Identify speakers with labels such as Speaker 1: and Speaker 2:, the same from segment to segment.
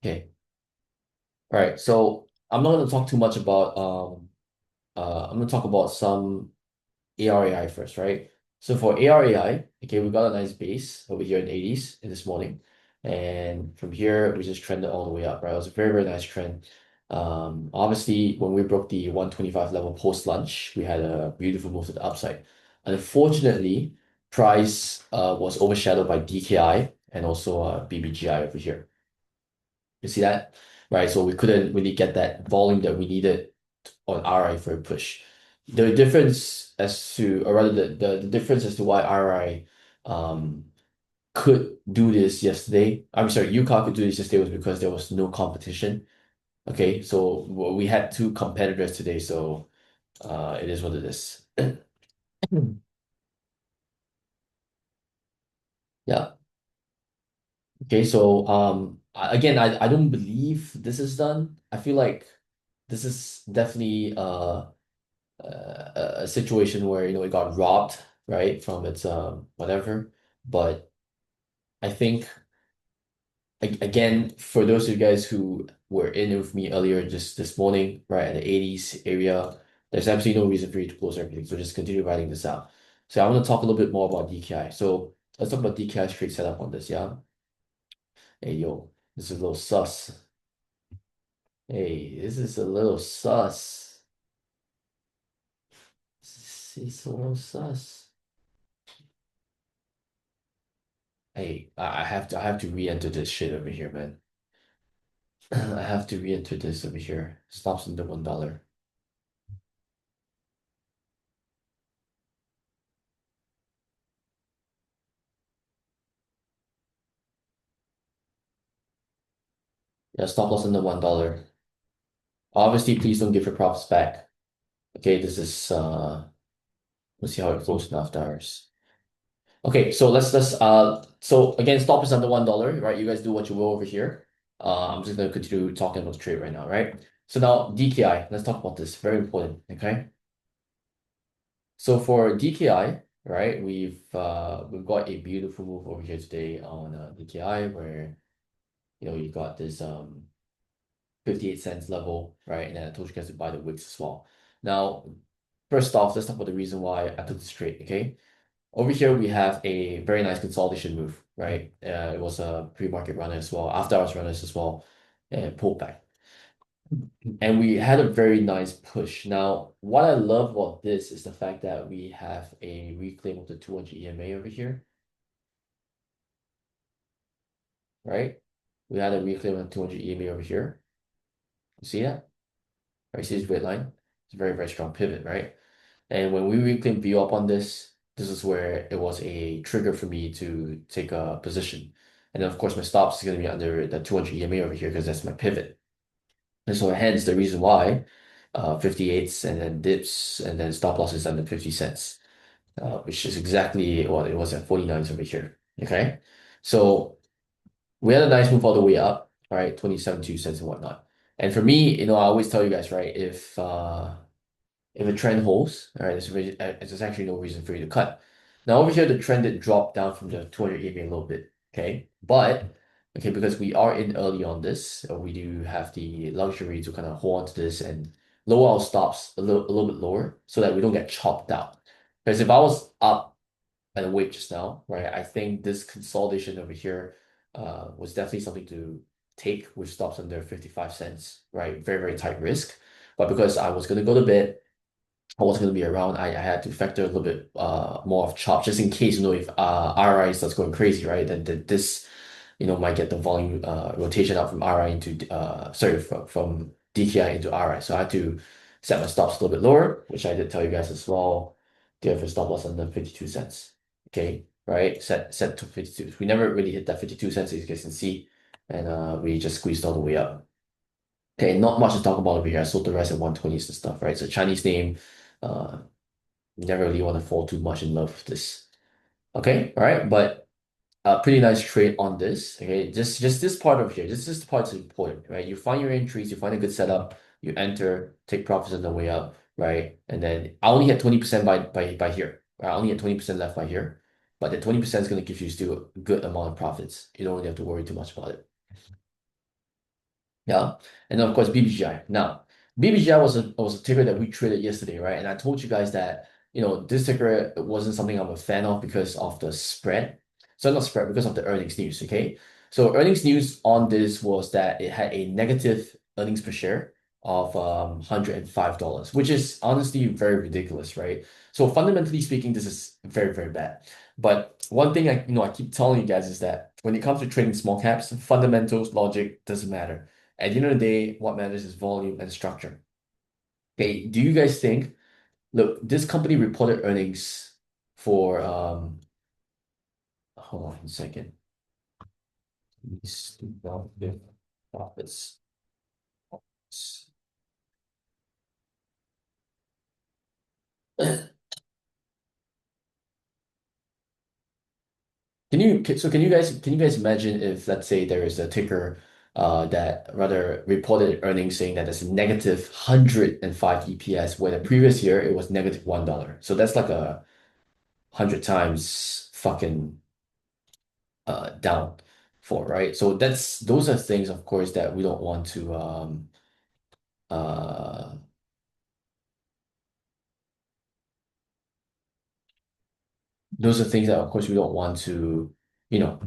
Speaker 1: Okay. All right. So I'm not going to talk too much about I'm going to talk about some ARAI first, right? So for ARAI, okay, we got a nice base over here in 80s in this morning. And from here, we just trended all the way up, right? It was a very, very nice trend. Obviously, when we broke the 125 level post lunch, we had a beautiful move to the upside. Unfortunately, price was overshadowed by DKI and also BBGI over here. You see that? Right. So we couldn't really get that volume that we needed on RI for a push. The difference as to, or rather the difference as to why RI could do this yesterday, I'm sorry, UCA could do this yesterday was because there was no competition. Okay, so we had two competitors today, so it is what it is. Yeah. Okay, so again, I don't believe this is done. I feel like this is definitely a situation where it got robbed, right, from its whatever. But I think again, for those of you guys who were in with me earlier just this morning, right, at the 80s area, there's absolutely no reason for you to close everything. So just continue writing this out. So I want to talk a little bit more about DKI. So let's talk about DKI's trade setup on this, yeah? Hey yo, this is a little sus. Hey, this is a little sus. This is a little sus. Hey, I have to re-enter this shit over here, man. I have to re-enter this over here. Stops under $1. Yeah, stop loss under $1. Obviously, please don't give your profits back. Okay, this is let's see how it closed after hours. Okay, so so again, stop is under $1, right? You guys do what you will over here. I'm just gonna continue talking about the trade right now, right? So now DKI, let's talk about this. Very important, okay? So for DKI, right, we've got a beautiful move over here today on DKI where you got this 58 cents level, right? And then I told you guys to buy the wicks as well. Now, first off, let's talk about the reason why I took this trade, okay? Over here, we have a very nice consolidation move, right? It was a pre-market runner as well, after hours runners as well, and pulled back. And we had a very nice push. Now, what I love about this is the fact that we have a reclaim of the 200 EMA over here, right? We had a reclaim of 200 EMA over here. You see that? Right, see this red line? It's a very, very strong pivot, right? And when we reclaim view up on this, this is where it was a trigger for me to take a position. And then of course my stops is going to be under the 200 EMA over here because that's my pivot. And so hence the reason why 58s and then dips and then stop loss is under 50 cents, which is exactly what it was at 49s over here. Okay. So we had a nice move all the way up, all right, 27.2 cents and whatnot. And for me, I always tell you guys, right, if a trend holds, all right, there's actually no reason for you to cut. Now over here, the trend did drop down from the 200 EMA a little bit, okay? But, okay, because we are in early on this, we do have the luxury to kind of hold on to this and lower our stops a little bit lower so that we don't get chopped out. Because if I was up at a weight just now, right, I think this consolidation over here was definitely something to take with stops under 55 cents, right? Very, very tight risk. But because I was going to go to bed, I wasn't going to be around. I had to factor a little bit more of chop just in case, if RI starts going crazy, right? Then this, might get the volume rotation out from RI into sorry, from DKI into RI. So I had to set my stops a little bit lower, which I did tell you guys as well. There for stop loss under 52 cents. Okay, right? Set to 52. We never really hit that 52 cents as you guys can see. And we just squeezed all the way up. Okay, not much to talk about over here. I sold the rest at 120s and stuff, right? So Chinese name, uh, never really want to fall too much in love with this. Okay, all right, but a pretty nice trade on this. Okay, just this part over here. This part's important, right? You find your entries, you find a good setup, you enter, take profits on the way up, right? And then I only had 20% by here. Right? I only had 20% left by here, but the 20% is going to give you still a good amount of profits. You don't really have to worry too much about it. Yeah. And then of course BBGI. Now, BBGI was a ticker that we traded yesterday, right? And I told you guys that, this ticker wasn't something I'm a fan of because of the spread. So not spread, because of the earnings news, okay? So earnings news on this was that it had a negative earnings per share of $105, which is honestly very ridiculous, right? So fundamentally speaking, this is very, very bad. But one thing I keep telling you guys is that when it comes to trading small caps, fundamentals, logic doesn't matter. At the end of the day, what matters is volume and structure. Okay, do you guys think, look, this company reported earnings for hold on a second. These profits. Can you guys imagine if, let's say, there is a ticker that rather reported earnings saying that there's a negative 105 EPS, where the previous year it was negative $1. So that's like 100 times fucking down for, right? So those are things, of course, that we don't want to uh those are things that of course we don't want to, you know,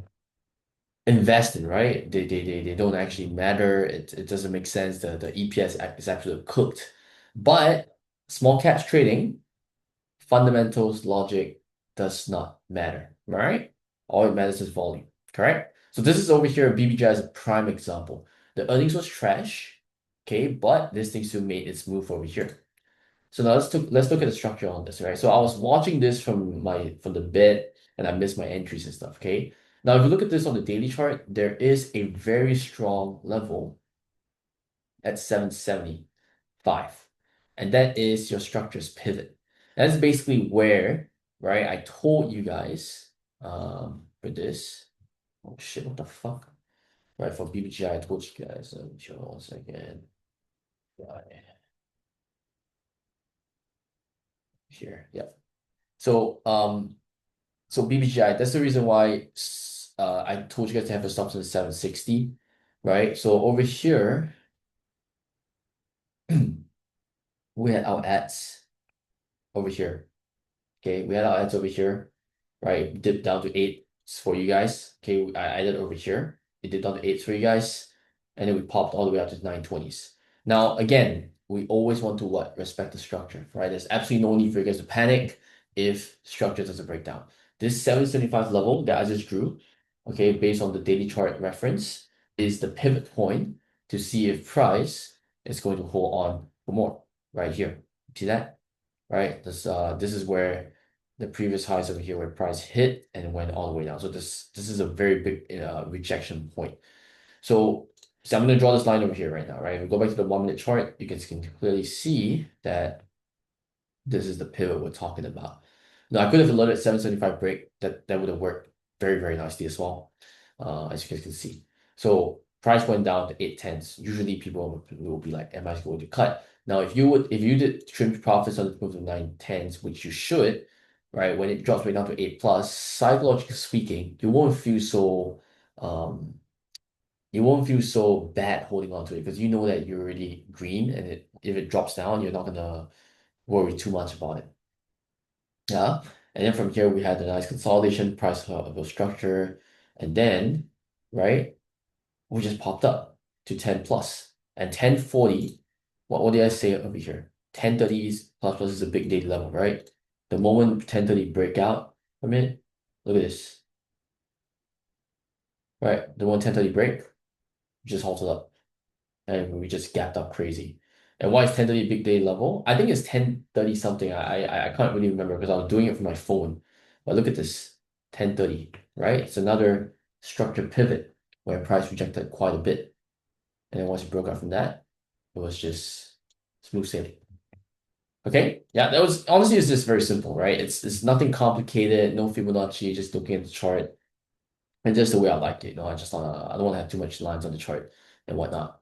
Speaker 1: invest in, right? They don't actually matter. It doesn't make sense. The EPS is absolutely cooked. But small caps trading, fundamentals, logic does not matter, right? All it matters is volume, correct? So this is over here, BBGI as a prime example. The earnings was trash, okay, but this thing still made its move over here. So now let's look at the structure on this, right? So I was watching this from the bed, and I missed my entries and stuff, okay? Now, if you look at this on the daily chart, there is a very strong level at 775, and that is your structure's pivot. That's basically where, right? I told you guys for this. Oh shit, what the fuck? Right, for BBGI, I told you guys. Sure, 1 second. Right here. Yep. So so BBGI, that's the reason why I told you guys to have a stop in 760, right? So over here, we had our ads over here. Okay, we had our ads over here, right? Dipped down to eight for you guys. Okay, I did over here. It dipped down to eight for you guys, and then we popped all the way up to 920s. Now, again, we always want to what? Respect the structure, right? There's absolutely no need for you guys to panic if structure doesn't break down. This 775 level that I just drew, okay, based on the daily chart reference, is the pivot point to see if price is going to hold on for more right here. See that? Right? This is where the previous highs over here where price hit and went all the way down. So this is a very big rejection point. So I'm going to draw this line over here right now, right? If we go back to the 1 minute chart, you guys can clearly see that this is the pivot we're talking about. Now, I could have alerted 775 break. That would have worked very, very nicely as well, as you guys can see. So price went down to 8/10. Usually people will be like, am I going to cut? Now, if you did trim profits on the move to 9/10s, which you should, right? When it drops right down to 8 plus, psychologically speaking, um you won't feel so bad holding on to it because you know that you're already green, and if it drops down, you're not gonna worry too much about it. Yeah. And then from here, we had the nice consolidation, price level structure. And then, right, we just popped up to 10 plus. And 1040, what did I say over here? 1030 is a big daily level, right? The moment 1030 break out from it, look at this, right? The moment 1030 break, just halted up, and we just gapped up crazy. And why is 1030 big day level? I think it's 1030 something. I can't really remember because I was doing it from my phone. But look at this, 1030, right? It's another structured pivot where price rejected quite a bit. And then once it broke out from that, it was just smooth sailing. Okay, yeah, that was honestly it's just very simple, right? It's nothing complicated, no Fibonacci, just looking at the chart. And just the way I like it, I don't want to have too much lines on the chart and whatnot.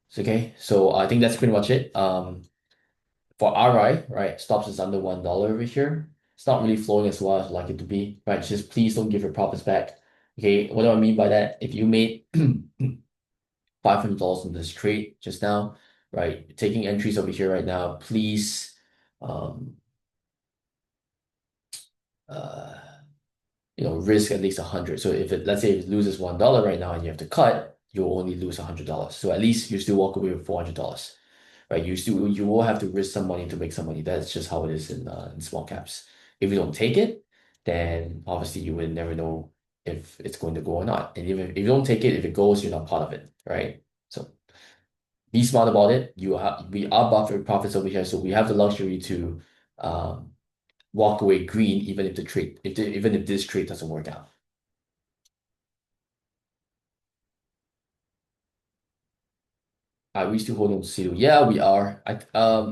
Speaker 1: It's okay. So I think that's pretty much it. For RI, right, stops is under $1 over here. It's not really flowing as well as I'd like it to be, right? Just please don't give your profits back. Okay, what do I mean by that? If you made $500 in this trade just now, right? Taking entries over here right now, please, um, uh, risk at least 100. So let's say if it loses $1 right now and you have to cut, you'll only lose $100. So at least you still walk away with $400, right? You will have to risk some money to make some money. That's just how it is in small caps. If you don't take it, then obviously you will never know if it's going to go or not. And if you don't take it, if it goes, you're not part of it, right? So be smart about it. We are buffering profits over here, so we have the luxury to um, walk away green even if even if this trade doesn't work out. Are we still holding on to CETO? Yeah, we are.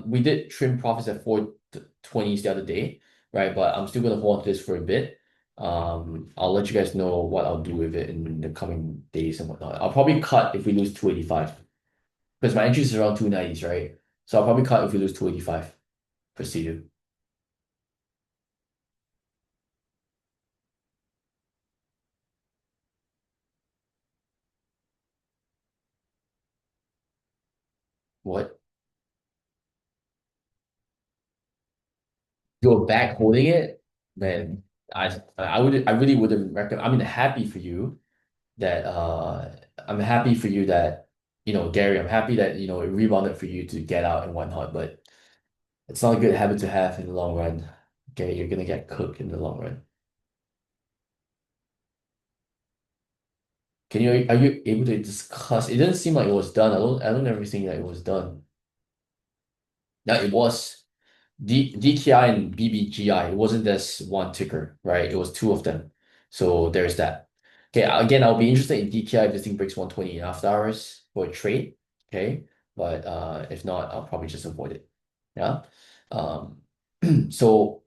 Speaker 1: We did trim profits at 420s the other day, right? But I'm still gonna hold on to this for a bit. I'll let you guys know what I'll do with it in the coming days and whatnot. I'll probably cut if we lose 285 because my entry is around 290s, right? So I'll probably cut if we lose 285 for CETO. What? You're back holding it, man. I really wouldn't recommend. I mean, happy for you that I'm happy for you that Gary, I'm happy that it rebounded for you to get out and whatnot, but it's not a good habit to have in the long run. Okay, you're gonna get cooked in the long run. Are you able to discuss? It doesn't seem like it was done. I don't ever think that it was done. Yeah, it was. DKI and BBGI, it wasn't just one ticker, right? It was two of them. So there's that. Okay, again, I'll be interested in DKI if this thing breaks 120 in after hours for a trade. Okay. But if not, I'll probably just avoid it. Yeah. Um, so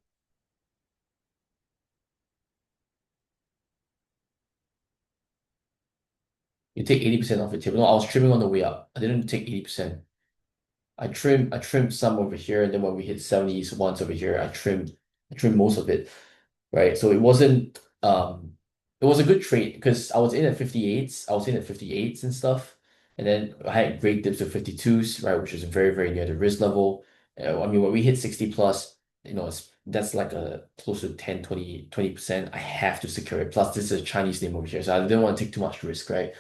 Speaker 1: you take 80% off your table. No, I was trimming on the way up. I didn't take 80%. I trimmed some over here, and then when we hit 70s once over here, I trimmed most of it. Right? So it was a good trade because I was in at 58s. I was in at 58s and stuff. And then I had great dips of 52s, right? Which is very, very near the risk level. I mean, when we hit 60 plus, that's like a close to 10, 20%. I have to secure it. Plus, this is a Chinese name over here. So I didn't want to take too much risk, right?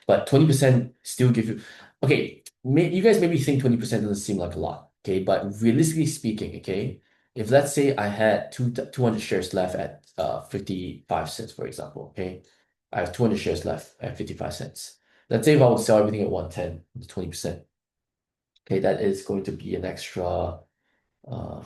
Speaker 1: But 20% still give you, okay, you guys maybe think 20% doesn't seem like a lot, okay? But realistically speaking, okay, if let's say I had 200 shares left at 55 cents, for example, okay? I have 200 shares left at 55 cents. Let's say if I would sell everything at 110, 20%, okay, that is going to be an extra, um,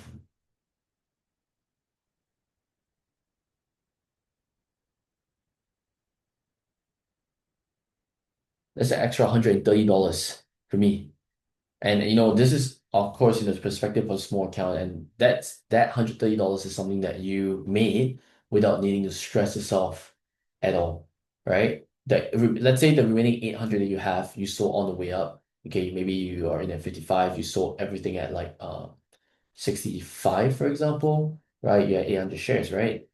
Speaker 1: that's an extra $130 for me. And this is of course in the perspective of a small account, and that $130 is something that you made without needing to stress yourself at all, right? Let's say the remaining 800 that you have, you sold on the way up. Okay, maybe you are in at 55, you sold everything at like 65, for example, right? You had 800 shares, right?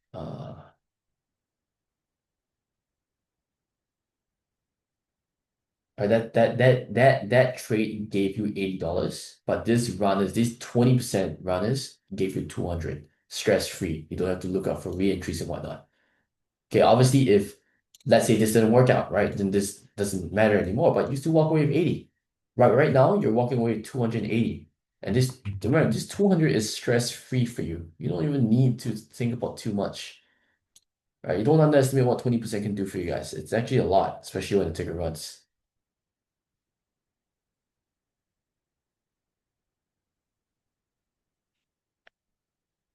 Speaker 1: Right, that trade gave you $80, but these 20% runners gave you 200 stress-free. You don't have to look out for re-entries and whatnot. Okay, obviously, if let's say this didn't work out, right, then this doesn't matter anymore, but you still walk away with 80. Right now, you're walking away with 280. And remember, this 200 is stress-free for you. You don't even need to think about too much. Right? You don't underestimate what 20% can do for you guys. It's actually a lot, especially when the ticker runs.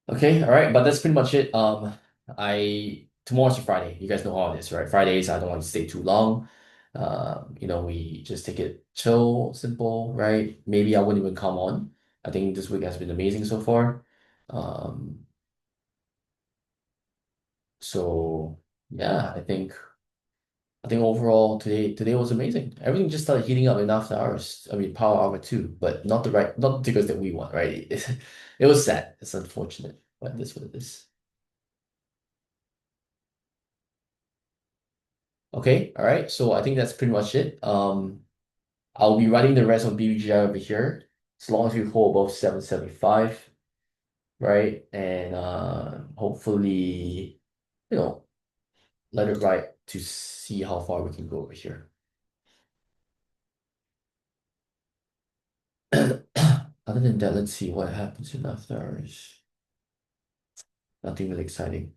Speaker 1: Okay, all right, but that's pretty much it. I Tomorrow's a Friday. You guys know how it is, right? Fridays, I don't want to stay too long. We just take it chill, simple, right? Maybe I wouldn't even come on. I think this week has been amazing so far. Um, so yeah, I think overall today was amazing. Everything just started heating up in after hours. I mean, power hour too, but not the tickets that we want, right? It was sad. It's unfortunate, but this what it is. Okay, all right. So I think that's pretty much it. I'll be running the rest of BBGI over here as long as we hold above 775, right? And hopefully, you know, let it ride to see how far we can go over here. Other than that, let's see what happens in after hours. Nothing really exciting.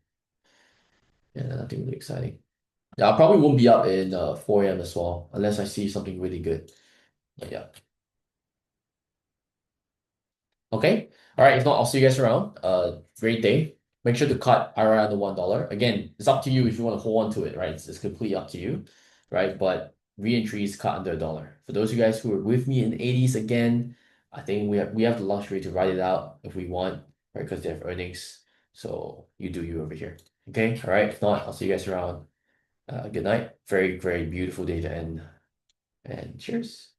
Speaker 1: Yeah, nothing really exciting. Yeah, I probably won't be up in 4 a.m. as well, unless I see something really good. But yeah. Okay. All right. If not, I'll see you guys around. Great day. Make sure to cut around the $1. Again, it's up to you if you want to hold on to it, right? It's completely up to you, right? But re-entry is cut under $1. For those of you guys who are with me in the 80s again, I think we have the luxury to ride it out if we want, right? Because they have earnings. So you do you over here. Okay. All right. If not, I'll see you guys around. Good night. Very, very beautiful day to end. And cheers.